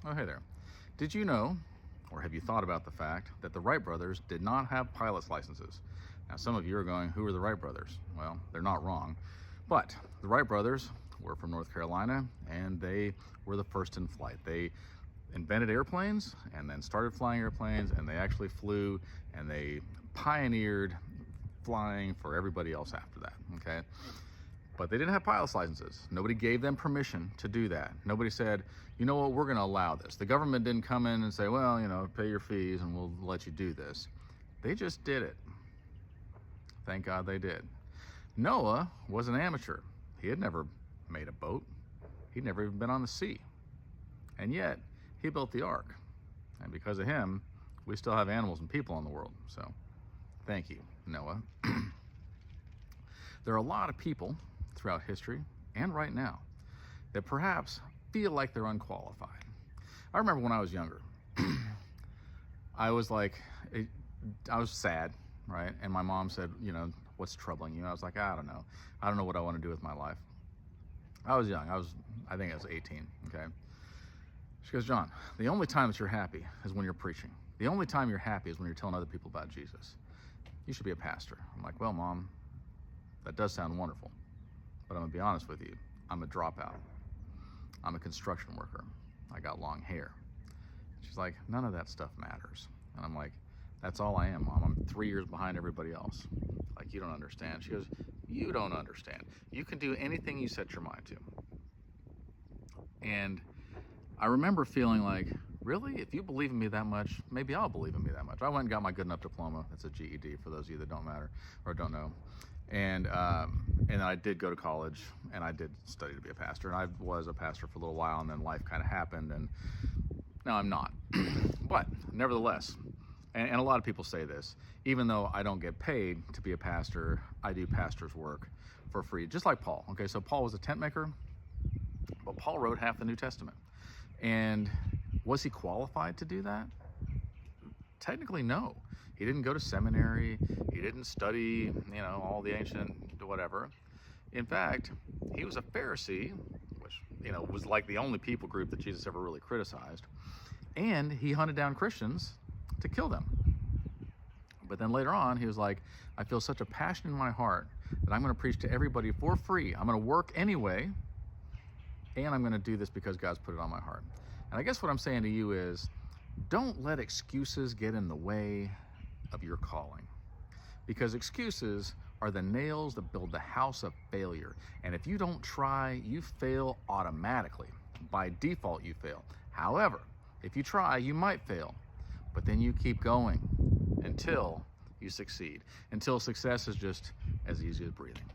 Oh, hey there. Did you know, or have you thought about the fact that the Wright brothers did not have pilot's licenses? Now, some of you are going, who are the Wright brothers? Well, they're not wrong. But the Wright brothers were from North Carolina, and they were the first in flight. They invented airplanes and then started flying airplanes, and they actually flew, and they pioneered flying for everybody else after that, okay? But they didn't have pilot's licenses. Nobody gave them permission to do that. Nobody said, you know what, we're gonna allow this. The government didn't come in and say, well, you know, pay your fees and we'll let you do this. They just did it. Thank God they did. Noah was an amateur. He had never made a boat. He'd never even been on the sea. And yet, he built the ark. And because of him, we still have animals and people in the world. So, thank you, Noah. There are a lot of people throughout history and right now that perhaps feel like they're unqualified. I remember when I was younger, I was sad, right? And my mom said, you know, what's troubling you? I was like, I don't know. I don't know what I want to do with my life. I was young. I think I was 18, okay? She goes, John, the only time that you're happy is when you're preaching. The only time you're happy is when you're telling other people about Jesus. You should be a pastor. I'm like, well, Mom, that does sound wonderful, but I'm gonna be honest with you. I'm a dropout. I'm a construction worker. I got long hair. She's like, none of that stuff matters. And I'm like, that's all I am, Mom. I'm 3 years behind everybody else. Like, you don't understand. She goes, you don't understand. You can do anything you set your mind to. And I remember feeling like, really? If you believe in me that much, maybe I'll believe in me that much. I went and got my good enough diploma. That's a GED for those of you that don't matter or don't know. And I did go to college, and I did study to be a pastor. And I was a pastor for a little while, and then life kind of happened, and now I'm not. But nevertheless, and a lot of people say this, even though I don't get paid to be a pastor, I do pastor's work for free, just like Paul. Okay, so Paul was a tent maker, but Paul wrote half the New Testament. And was he qualified to do that? Technically, no. He didn't go to seminary. He didn't study, you know, all the ancient whatever. In fact, he was a Pharisee, which, you know, was like the only people group that Jesus ever really criticized. And he hunted down Christians to kill them. But then later on, he was like, I feel such a passion in my heart that I'm going to preach to everybody for free. I'm going to work anyway, and I'm going to do this because God's put it on my heart. And I guess what I'm saying to you is, don't let excuses get in the way of your calling, because excuses are the nails that build the house of failure. And if you don't try, you fail automatically. By default, you fail. However, if you try, you might fail, but then you keep going until you succeed, until success is just as easy as breathing.